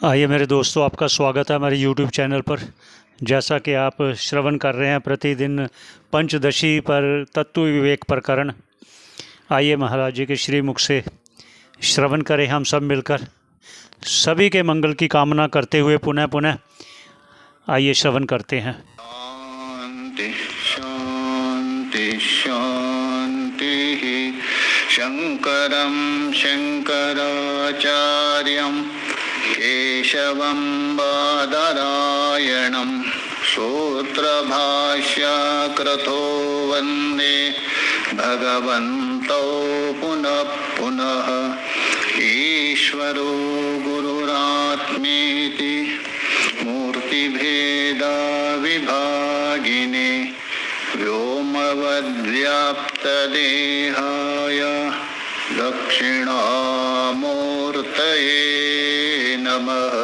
आइए मेरे दोस्तों, आपका स्वागत है हमारे YouTube चैनल पर। जैसा कि आप श्रवण कर रहे हैं प्रतिदिन पंचदशी पर तत्व विवेक प्रकरण, आइए महाराज जी के श्रीमुख से श्रवण करें हम सब मिलकर। सभी के मंगल की कामना करते हुए पुनः पुनः आइए श्रवण करते हैं। शांति शांति शांति। शंकरं शंकराचार्यं केशवं बादरायणं सूत्रभाष्यकृतो वन्दे भगवन्तौ पुनः पुनः। ईश्वरो गुरुरात्मेति मूर्तिभेदविभागिने व्योमवद्व्याप्तदेहाय दक्षिणामूर्तये नमः।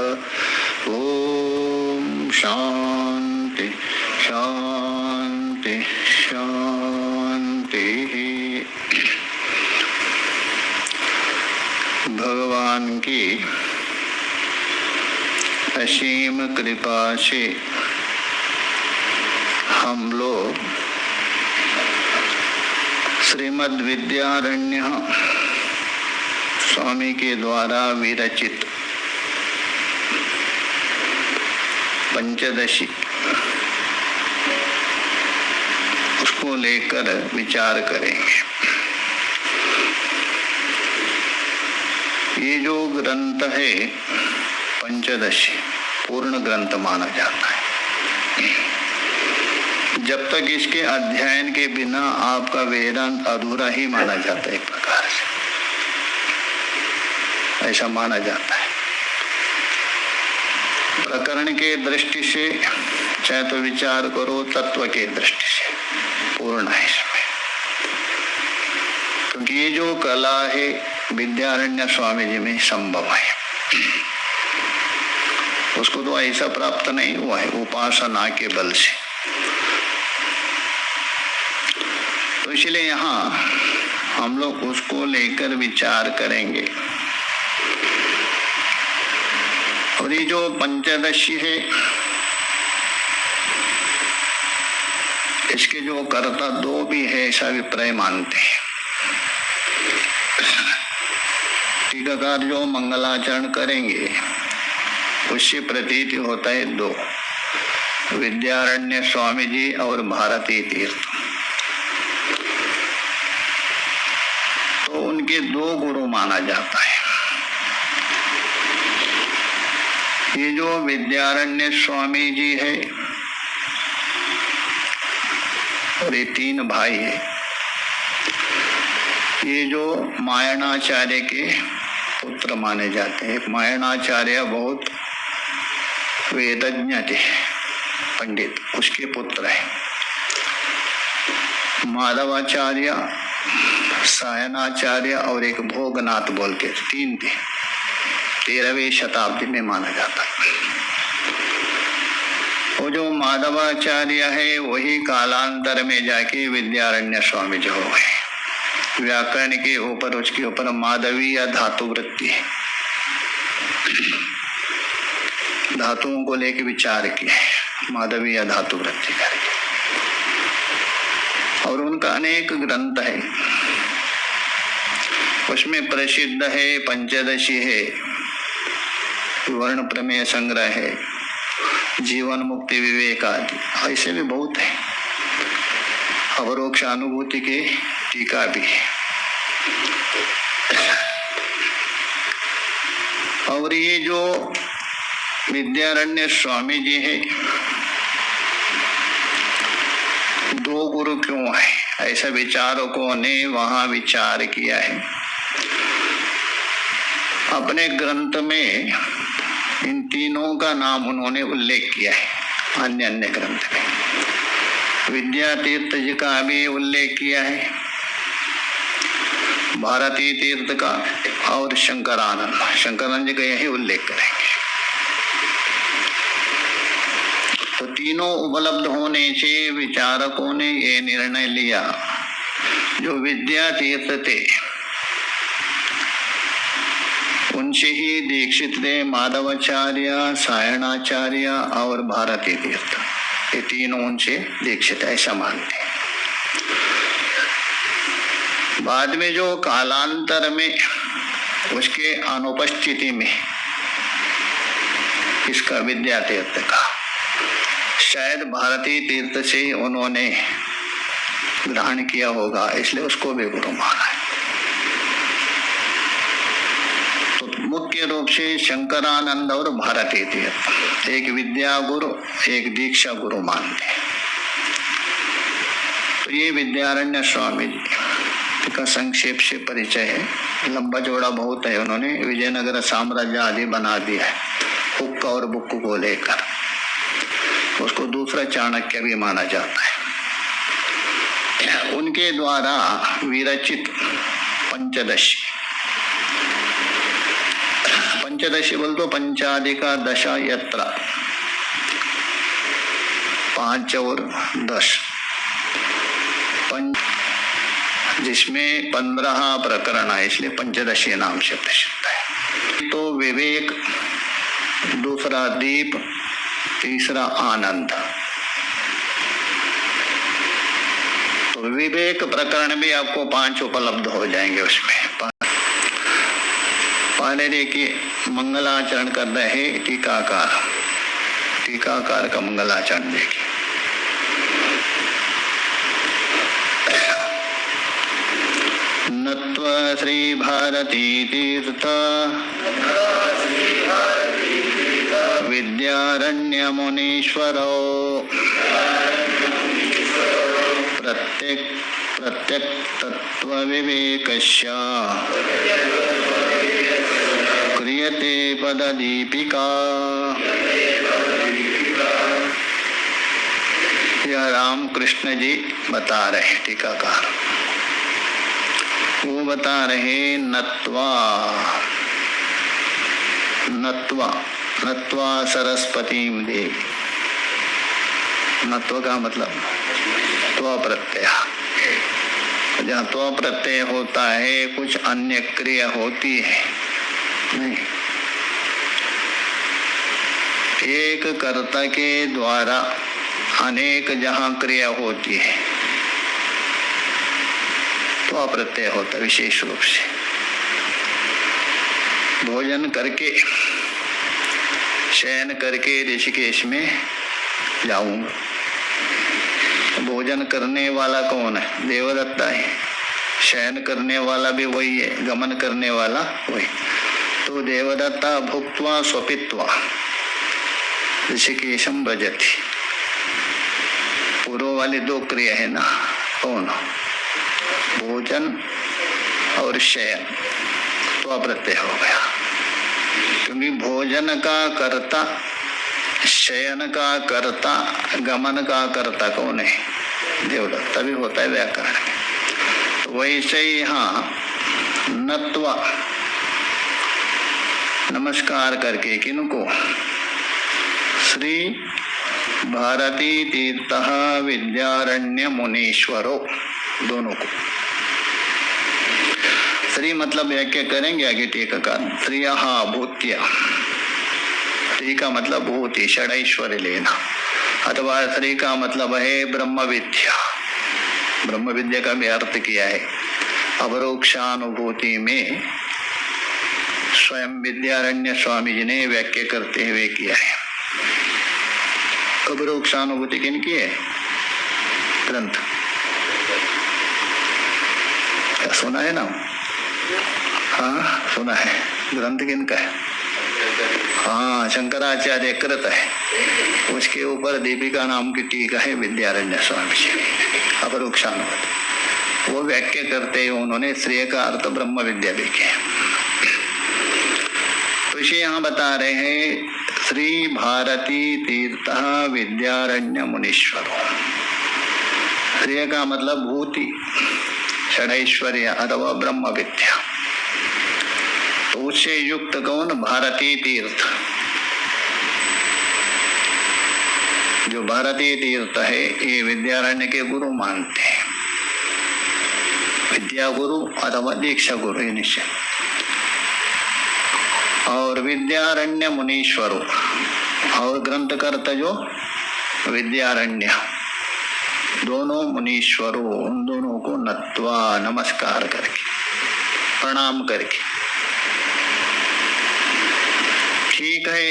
ॐ शांति शांति शांति। भगवान की असीम कृपा से हम लोग श्रीमद् विद्यारण्य स्वामी के द्वारा विरचित पंचदशी उसको लेकर विचार करेंगे। ये जो ग्रंथ है पंचदशी पूर्ण ग्रंथ माना जाता है। जब तक इसके अध्ययन के बिना आपका वेदांत अधूरा ही माना जाता है, एक प्रकार से ऐसा माना जाता है। प्रकरण के दृष्टि से चाहे तो विचार करो, तत्व के दृष्टि से पूर्ण है इसमें। क्योंकि ये जो कला है विद्यारण्य स्वामी जी में संभव है, उसको तो ऐसा प्राप्त नहीं हुआ है उपासना के बल से। तो इसलिए यहाँ हम लोग उसको लेकर विचार करेंगे। और ये जो पंचदशी है इसके जो कर्ता दो भी है ऐसा अभिप्राय मानते हैं। टीकाकार जो मंगलाचरण करेंगे उससे प्रतीत होता है दो, विद्यारण्य स्वामी जी और भारती तीर्थ। तो उनके दो गुरु माना जाता है। ये जो विद्यारण्य स्वामी जी है और ये तीन भाई है, ये जो मायणाचार्य के पुत्र माने जाते हैं। मायणाचार्य बहुत वेदज्ञ थे, पंडित, उसके पुत्र है। माधवाचार्य, सायणाचार्य और एक भोगनाथ बोल के तीन थे। 13वीं शताब्दी में माना जाता है। वो जो माधवाचार्य है वही कालांतर में जाके विद्यारण्य स्वामी जी हो गए। व्याकरण के ऊपर उसके ऊपर माधवीय धातु वृत्ति है, धातुओं को लेकर विचार किया है, माधवीय धातु वृत्ति करके। और उनका अनेक ग्रंथ है, उसमें प्रसिद्ध है पंचदशी है, वर्ण प्रमेय संग्रह है, जीवन मुक्ति विवेक आदि, ऐसे भी बहुत है। अपरोक्ष अनुभूति के टीका भी है। और ये जो विद्यारण्य स्वामी जी है, दो गुरु क्यों है ऐसा विचारकों ने वहां विचार किया है। अपने ग्रंथ में इन तीनों का नाम उन्होंने उल्लेख किया है। अन्य अन्य ग्रंथ में विद्या तीर्थ जी का भी उल्लेख किया है, भारती तीर्थ का और शंकरानंद जी का यही उल्लेख करेंगे। तो तीनों उपलब्ध होने से विचारकों ने ये निर्णय लिया, जो विद्या तीर्थ थे उनसे ही दीक्षित थे माधवाचार्य, सायणाचार्य और भारती तीर्थ। ये तीनों उनसे दीक्षित ऐसा मानते हैं। बाद में जो कालांतर में उसके अनुपस्थिति में इसका विद्या तीर्थ का, शायद भारती तीर्थ से उन्होंने ग्रहण किया होगा, इसलिए उसको भी गुरु माना है। तो मुख्य रूप से शंकरानंद और भारती तीर्थ एक विद्या गुरु, एक दीक्षा गुरु मानते हैं। तो ये विद्यारण्य स्वामी जी का संक्षेप से परिचय है, लंबा चौड़ा बहुत है। उन्होंने विजयनगर साम्राज्य आदि बना दिया है हुक्का और बुक्कू को लेकर। उसको दूसरा चाणक्य भी माना जाता है। उनके द्वारा विरचित पंचदशी बोल तो पंचाधिका दशा यत्र, 5 और 10, जिसमें 15 प्रकरण है, इसलिए पंचदशी नाम से प्रसिद्ध है। तो विवेक, दूसरा दीप, तीसरा आनंद। तो विवेक प्रकरण भी आपको 5 उपलब्ध हो जाएंगे उसमें। पहले देखिए मंगलाचरण कर रहे टीकाकार, टीकाकार का मंगलाचरण देखिए। नत्वा श्री भारती तीर्थ विद्यारण्य मुनीश्वरो प्रत्यक तत्व विवेकस्य क्रियते पद दीपिका। यह रामकृष्ण जी बता रहे टीकाकार, वो बता रहे नत्वा सरस्वती देवी। नत्व का मतलब त्व प्रत्यय, जहाँ त्व प्रत्यय होता है कुछ अन्य क्रिया होती है नहीं, एक कर्ता के द्वारा अनेक जहाँ क्रिया होती है तो प्रत्यय होता है। विशेष रूप से भोजन करके शयन करके ऋषिकेश में जाऊंगा, भोजन करने वाला कौन है? देवदत्ता है। शयन करने वाला भी वही है, गमन करने वाला वही। तो देवदत्ता भुक्त्वा स्वपित्वा ऋषिकेशम भजति। पूर्व वाली 2 क्रिया है ना, कौन? भोजन और शयन, तो प्रत्यय हो गया। क्योंकि भोजन का कर्ता, शयन का कर्ता, गमन का कर्ता कौन है? देवदत्ता भी होता है व्याकरण में। तो वैसे ही यहाँ नत्वा, नमस्कार करके किनको? श्री भारती तीर्थ विद्यारण्य मुनीश्वरो, दोनों को। श्री मतलब व्याख्या करेंगे आगे टीकाकार। श्रिया भूत्या, श्री का मतलब भूति, षडैश्वर्य लेना, अथवा श्री का मतलब है ब्रह्म विद्या। ब्रह्म विद्या का भी अर्थ किया है अपरोक्षानुभूति में, स्वयं विद्यारण्य स्वामी जी ने व्याख्या करते हुए किया है। अपरोक्षानुभूति किन की है? ग्रंथ क्या सुना है ना? हाँ सुना है। ग्रंथ किनका है? हाँ शंकराचार्य कृत है, उसके ऊपर दीपिका नाम की टीका है विद्यारण्य स्वामी जी। अपरोक्षानुभूति वो व्याख्या करते हैं उन्होंने श्रेय का अर्थ ब्रह्म विद्या भी किया। तो इसे यहाँ बता रहे हैं श्री भारती तीर्थ विद्यारण्य मुनीश्वर। श्रेय का मतलब भूति, षडैश्वर्य अथवा ब्रह्म विद्या। तो उससे युक्त कौन? भारती तीर्थ। जो भारती तीर्थ है ये विद्यारण्य के गुरु मानते हैं, विद्या गुरु अथवा दीक्षा गुरु, ये निश्चय। और विद्यारण्य मुनीश्वरो, और ग्रंथकर्ता जो विद्यारण्य, दोनों मुनीश्वरों, उन दोनों को नत्वा नमस्कार करके, प्रणाम करके। ठीक है,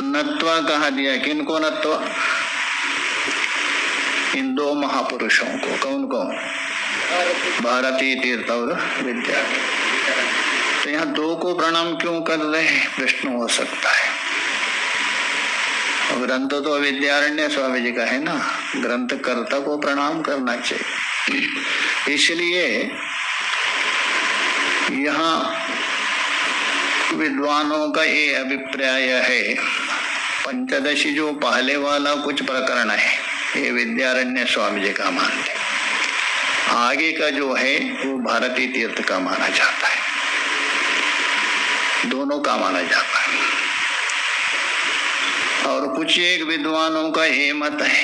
नत्वा कहा दिया, किनको नत्वा? इन दो महापुरुषों को। कौन कौन? भारती तीर्थ और विद्या। तो यहाँ दो को प्रणाम क्यों कर रहे हैं, प्रश्न हो सकता है। ग्रंथ तो विद्यारण्य स्वामी जी का है ना, ग्रंथकर्ता को प्रणाम करना चाहिए। इसलिए यहाँ विद्वानों का ये अभिप्राय है, पंचदशी जो पहले वाला कुछ प्रकरण है ये विद्यारण्य स्वामी जी का मानते, आगे का जो है वो भारती तीर्थ का माना जाता है, दोनों का माना जाता है। और कुछ एक विद्वानों का ये मत है,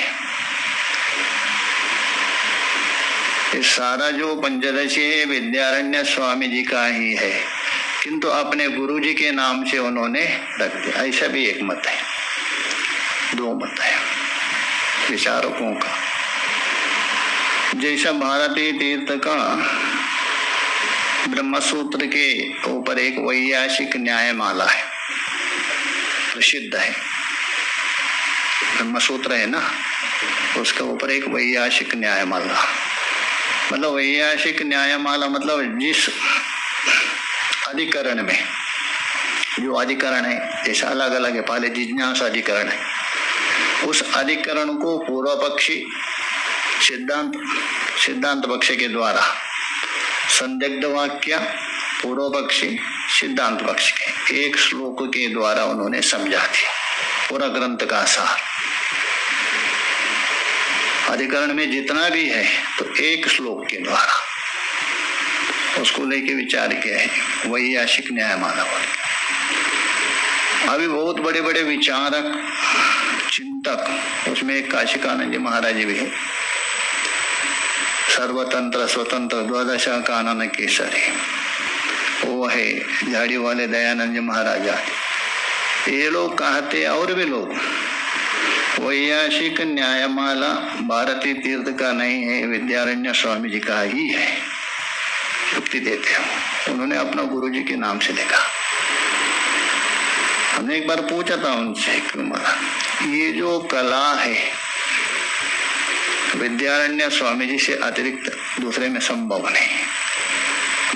ये सारा जो पंचदशी है विद्यारण्य स्वामी जी का ही है, किंतु अपने गुरु जी के नाम से उन्होंने रख दिया। ऐसा भी एक मत है, दो मत है विचारकों का। जैसा भारती तीर्थ का ब्रह्मसूत्र के ऊपर एक वैयासिक न्यायमाला है, प्रसिद्ध है, ब्रह्मसूत्र है ना, उसके ऊपर एक वैयासिक न्यायमाला, मतलब वैयासिक न्यायमाला मतलब जिस अधिकरण में, जो अधिकरण है जैसा अलग अलग है, पहले जिज्ञासा अधिकरण है, उस अधिकरण को पूर्व पक्षी सिद्धांत पक्ष के द्वारा, संदिग्ध वाक्य पूर्व पक्षी सिद्धांत पक्ष के एक श्लोक के द्वारा उन्होंने समझा दिया पूरा ग्रंथ का सार। अधिकरण में जितना भी है तो एक श्लोक के द्वारा उसको लेके विचार किया है, वैयासिक न्यायमाला। अभी बहुत बड़े बड़े विचारक चिंतक, उसमें एक काशिकानंद जी महाराज भी है, सर्वतंत्र स्वतंत्र द्वादश कानन केसरी, वो है झाड़ी वाले दयानंद जी महाराज। ये लोग कहते, और भी लोग, वैयासिक न्यायमाला भारती तीर्थ का नहीं है, विद्यारण्य स्वामी जी का ही है, युक्ति देते हैं। उन्होंने अपना गुरु जी के नाम से लिखा। हमने एक बार पूछा था उनसे, ये जो कला है विद्यारण्य स्वामी जी से अतिरिक्त दूसरे में संभव नहीं।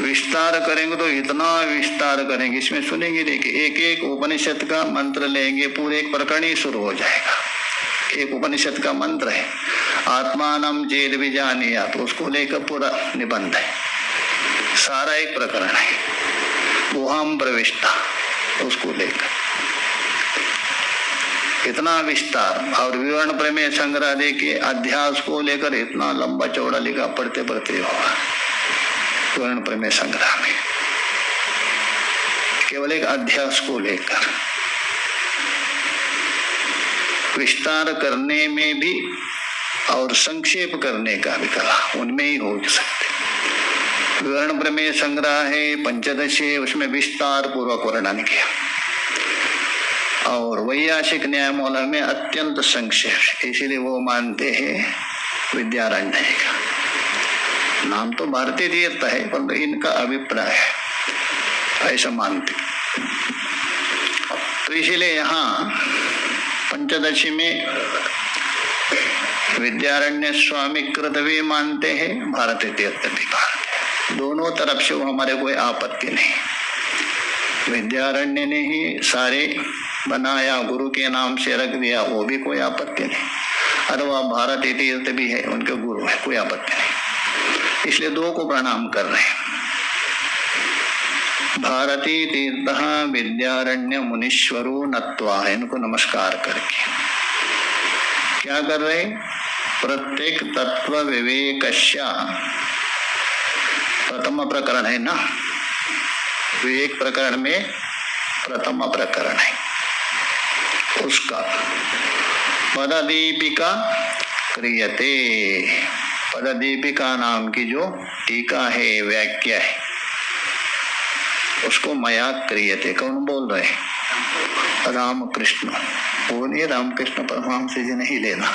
विस्तार करेंगे तो इतना विस्तार करेंगे, इसमें सुनेंगे, देखिए एक एक उपनिषद का मंत्र लेंगे, पूरे एक प्रकरण ही शुरू हो जाएगा। एक उपनिषद का मंत्र है आत्मानम चेद विजानिया, तो उसको लेकर पूरा निबंध है, सारा एक प्रकरण है। गुहाम प्रविष्टा, उसको लेकर इतना विस्तार, और विवरण प्रमेय संग्रह देखिए, अध्यास को लेकर इतना लंबा चौड़ा लिखा, पढ़ते पढ़ते होगा। विवरण प्रमेय संग्रह में केवल एक अध्यास को लेकर विस्तार करने में भी और संक्षेप करने का भी कला उनमें ही हो सकते। विवरण प्रमेय संग्रह है पंचदशी, उसमें विस्तार पूर्वक वर्णन किया, और वैयासिक न्यायमाला में अत्यंत संक्षेप, इसीलिए वो मानते हैं विद्यारण्य का नाम तो भारतीय तीर्थ है, परंतु इनका अभिप्राय है, ऐसा मानते। तो इसीलिए यहाँ पंचदशी में विद्यारण्य स्वामी कृत भी मानते हैं, भारतीय तीर्थ भी मानते हैं। दोनों तरफ से वो हमारे कोई आपत्ति नहीं। विद्यारण्य ने ही सारे बनाया, गुरु के नाम से रख दिया, वो भी कोई आपत्ति नहीं। अथवा भारतीय तीर्थ भी है, उनके गुरु है, कोई आपत्ति नहीं। इसलिए दो को प्रणाम कर रहे हैं। भारती तीर्थ विद्यारण्य मुनीश्वरो नत्वा, इनको नमस्कार करके क्या कर रहे? प्रत्येक तत्व विवेकस्य, प्रथम प्रकरण है ना, विवेक प्रकरण में प्रथम प्रकरण है, उसका पददीपिका क्रियते। पददीपिका नाम की जो टीका है, व्याख्या है, उसको मया क्रियते। कौन बोल रहे? रामकृष्ण। वो नहीं, रामकृष्ण परमहंस जी नहीं लेना,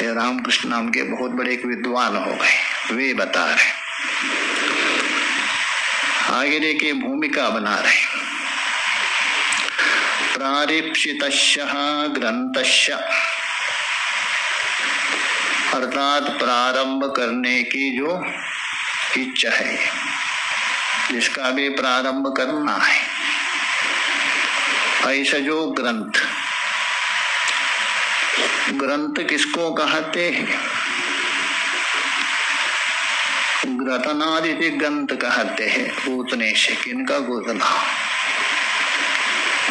ये रामकृष्ण नाम के बहुत बड़े एक विद्वान हो गए, वे बता रहे। आगे देखिए भूमिका बना रहे। प्रारीप्सितस्य ग्रंथस्य, अर्थात प्रारंभ करने की जो इच्छा है, जिसका भी प्रारंभ करना है, ऐसा जो ग्रंथ, ग्रंथ किसको कहते हैं? ग्रथनादि ग्रंथ कहते हैं। पूतने से किनका गोतना?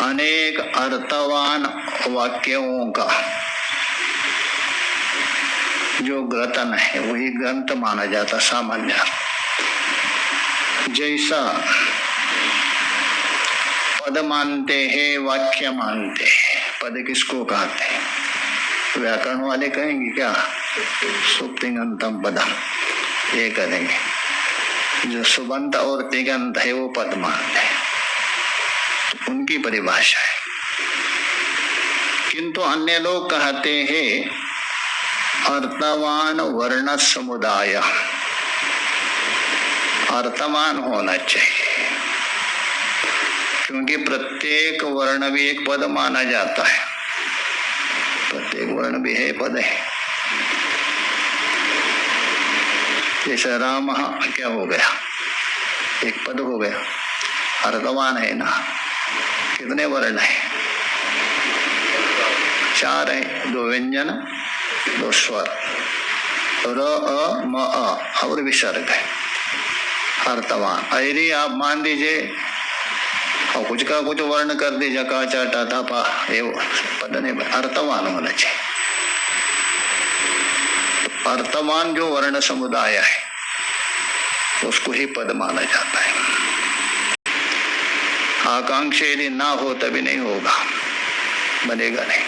अनेक अर्थवान वाक्यों का जो ग्रथन है वही ग्रंथ माना जाता सामान्य। जैसा पद मानते हैं, वाक्य मानते हैं। पद किसको कहते हैं? व्याकरण वाले कहेंगे क्या? सुप्तिगंतम पदम, ये करेंगे। जो सुबंत और तिगंत है वो पद मानते हैं, तो उनकी परिभाषा है। किंतु अन्य लोग कहते हैं अर्थवान वर्ण समुदाय, अर्थवान होना चाहिए, क्योंकि प्रत्येक वर्ण भी एक पद माना जाता है। प्रत्येक वर्ण भी है पद है। जैसे राम क्या हो गया? एक पद हो गया, अर्थवान है ना। कितने वर्ण है? 4 है, 2 व्यंजन 2 स्वर, र अ म अ और विसर्ग है, अर्थवान। अरे आप मान दीजिए और कुछ का कुछ वर्ण कर दीजिए, का चा टा था पा, ये पद नहीं, अर्थवान होना चाहिए। अर्थवान जो वर्ण समुदाय है उसको ही पद माना जाता है। आकांक्षा यदि ना हो तभी नहीं होगा, बनेगा नहीं।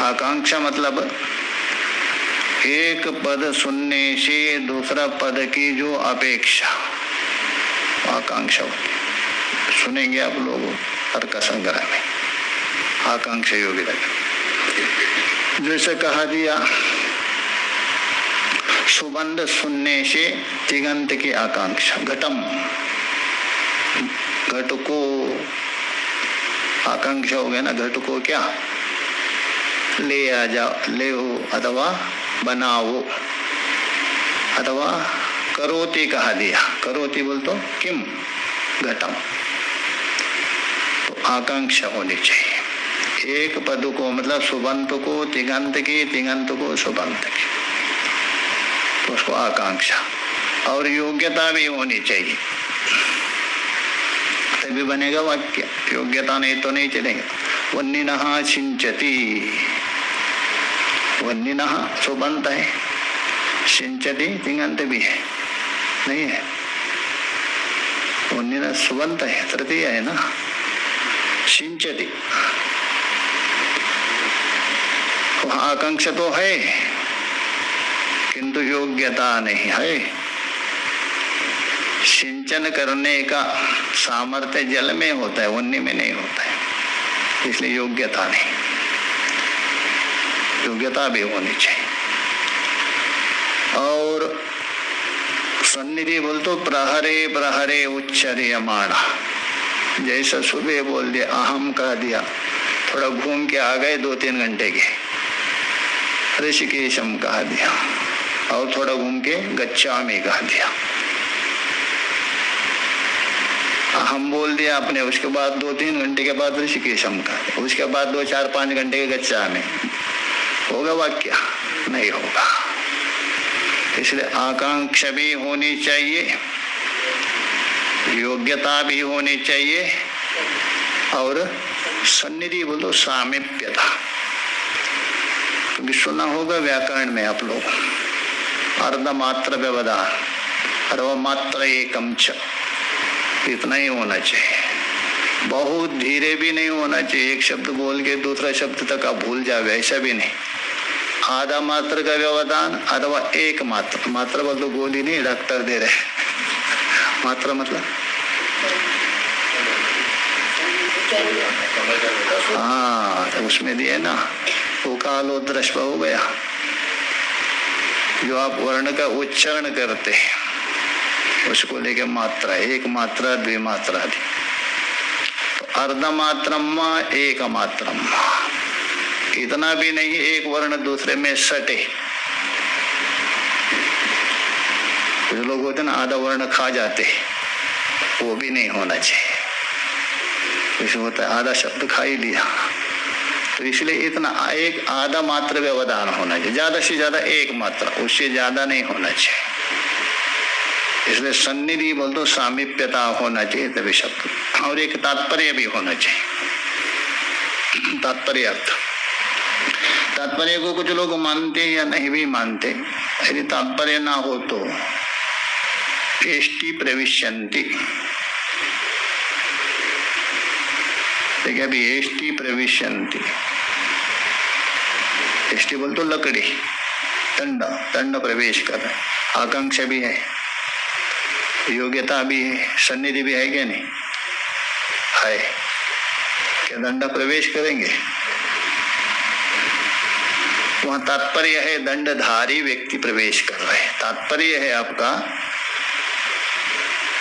आकांक्षा मतलब एक पद सुनने से दूसरा पद की जो अपेक्षा, आकांक्षा होती। सुनेंगे आप लोग तर्क संग्रह में आकांक्षा योगी लगे। जैसे कहा दिया सुबंध सुनने से तिगंत की आकांक्षा, घटम, घट को आकांक्षा हो गया ना। घट को क्या ले आ जाओ, ले हो, अथवा बनाओ, अथवा करोति कहा दिया। करोति बोल तो किम घटम, तो आकांक्षा होनी चाहिए। एक पद को मतलब सुबंत को तिगंत की, तिगंत को सुबंत की, तो उसको आकांक्षा। और योग्यता भी होनी चाहिए, तभी बनेगा वाक्य। योग्यता नहीं तो नहीं चलेगा। वन्निनः सिंचति, वन्निनः सुबंत है, सिंचति तिगंत भी है, नहीं है? वन्निनः सुबंत है, तृतीय है ना। सिंचति आकांक्षा तो है, किंतु योग्यता नहीं है। सिंचन करने का सामर्थ्य जल में होता है, वन्य में नहीं होता है, इसलिए योग्यता नहीं। योग्यता भी होनी चाहिए। और सन्निधि बोल तो प्रहरे प्रहरे उच्चर्यमाणा, जैसा सुबह बोल दिया, अहम कह दिया, थोड़ा घूम के आ गए 2-3 घंटे के, ऋषिकेशम कह दिया, और थोड़ा घूम के गच्छामि कह दिया। हम बोल दिया आपने, उसके बाद 2-3 घंटे के बाद ऋषिकेशम कह दिया, उसके बाद 2-4-5 घंटे के गच्छामि, होगा वाक्य? नहीं होगा। इसलिए आकांक्षा भी होनी चाहिए, योग्यता भी होनी चाहिए, और सन्निधि बोलो सामीप्यता। क्योंकि सुना होगा व्याकरण में आप लोग अर्धमात्र व्यवधान, अर्धमात्र एकम च, इतना ही होना चाहिए। बहुत धीरे भी नहीं होना चाहिए, एक शब्द बोल के दूसरा शब्द तक आप भूल जावे, ऐसा भी नहीं। आधा मात्र का व्यवधान अथवा एक मात्र, मात्र बोल तो गोली नहीं डॉक्टर दे रहे, मात्र मतलब हाँ, तो उसमें दिए ना, वो कालो दृष्ट हो गया। जो आप वर्ण का उच्चारण करते हैं उसको लेके मात्रा, एक मात्रा द्विमात्रा दी, तो अर्ध मात्रम एक मात्रम, इतना भी नहीं एक वर्ण दूसरे में सटे। जो लोग होते ना आधा वर्ण खा जाते, वो भी नहीं होना चाहिए। जैसे होता है आधा शब्द खा ही लिया, तो इसलिए इतना एक आधा मात्र व्यवधान होना चाहिए, ज्यादा से ज्यादा एक मात्रा, उससे ज्यादा नहीं होना चाहिए। इसलिए सन्निधि बोल तो सामीप्यता होना चाहिए तभी शब्द, और एक तात्पर्य भी होना चाहिए। तात्पर्य अर्थ, तात्पर्य को कुछ लोग मानते या नहीं भी मानते। यदि तात्पर्य ना हो तो एष्टि प्रविश्यन्ति, देखिए अभी एष्टि प्रविश्यन्ति, एष्टि बोल तो लकड़ी, दंड, दंड प्रवेश कर रहा है, आकांक्षा भी है, योग्यता भी है, सन्निधि भी है क्या नहीं है? क्या दंड प्रवेश करेंगे? वहां तात्पर्य है दंडधारी व्यक्ति प्रवेश कर रहे हैं, तात्पर्य है आपका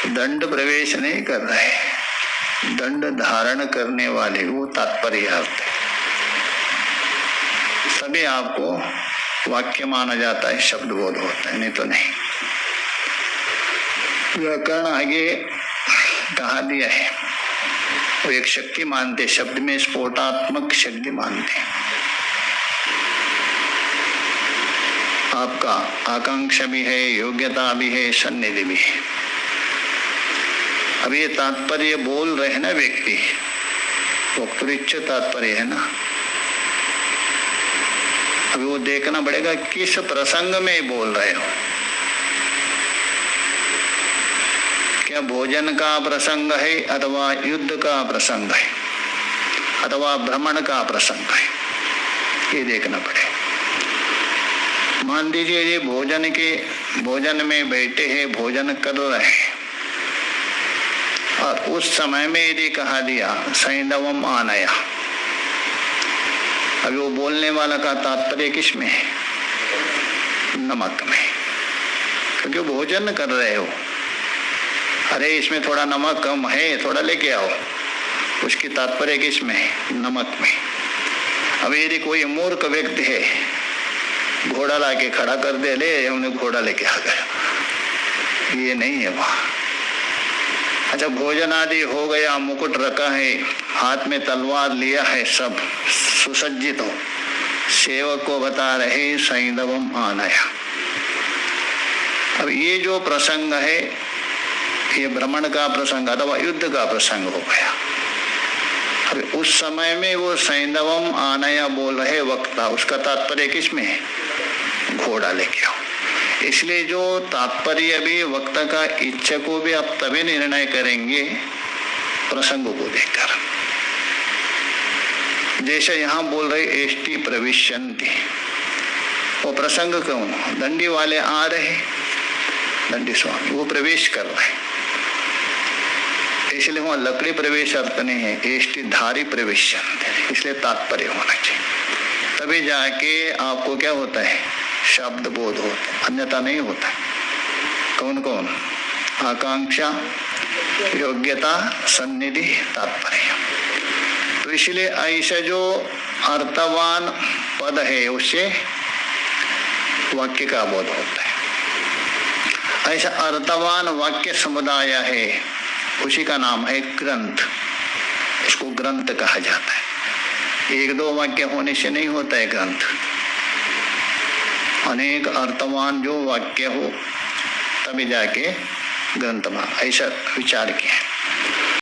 दंड प्रवेश नहीं कर रहे, दंड धारण करने वाले, वो तात्पर्य अर्थ है। तभी आपको वाक्य माना जाता है, शब्द बोध होता है, नहीं तो नहीं। व्याकरण आगे कहा दिया है, वो एक शक्ति मानते, शब्द में स्फोटात्मक शक्ति मानते। आपका आकांक्षा भी है, योग्यता भी है, सन्निधि भी है। अब ये तात्पर्य बोल रहे हैं ना व्यक्ति, वक्तृच्छ तात्पर्य है ना, अभी वो देखना पड़ेगा किस प्रसंग में बोल रहे हो। क्या भोजन का प्रसंग है, अथवा युद्ध का प्रसंग है, अथवा भ्रमण का प्रसंग है, ये देखना पड़ेगा। मान लीजिए ये भोजन में बैठे हैं, भोजन कर रहे हैं, और उस समय में यदि कहा दिया सैंधवम आनया, अभी वो बोलने वाला का तात्पर्य किस में है? नमक में, क्योंकि भोजन कर रहे हो, अरे इसमें थोड़ा नमक कम है, थोड़ा लेके आओ, उसकी तात्पर्य किस में है? नमक में। अब यदि कोई मूर्ख व्यक्ति है, घोड़ा लाके खड़ा कर दे, ले हमने घोड़ा लेके आ गया, ये नहीं है वहां। अच्छा, भोजन आदि हो गया, मुकुट रखा है, हाथ में तलवार लिया है, सब सुसज्जित हो, सेवक को बता रहे सैंधवम आनया। अब ये जो प्रसंग है, ये भ्रमण का प्रसंग अथवा युद्ध का प्रसंग हो गया। अब उस समय में वो सैंधवम आनया बोल रहे वक्ता, उसका तात्पर्य किस में है? घोड़ा लेके आओ। इसलिए जो तात्पर्य भी वक्ता का इच्छा को भी आप तभी निर्णय करेंगे प्रसंगों को देखकर। जैसे यहाँ बोल रहे एष्टि प्रविश्यन्ति, वो प्रसंग क्यों? दंडी वाले आ रहे, दंडी स्वामी वो प्रवेश कर रहे, इसलिए वहां लकड़ी प्रवेश अर्थ नहीं है, एष्टि धारी प्रविश्यन्ति, इसलिए तात्पर्य होना चाहिए, तभी जाके आपको क्या होता है? शब्द बोध होता है, अन्यथा नहीं होता। कौन कौन? आकांक्षा, योग्यता, सन्निधि, तात्पर्य। तो इसलिए ऐसे जो अर्थवान पद है उससे वाक्य का बोध होता है। ऐसा अर्थवान वाक्य समुदाय है, उसी का नाम है ग्रंथ, इसको ग्रंथ कहा जाता है। एक दो वाक्य होने से नहीं होता है ग्रंथ, अनेक अर्थवान जो वाक्य हो तभी जाके ग्रंथ में, ऐसा विचार किया।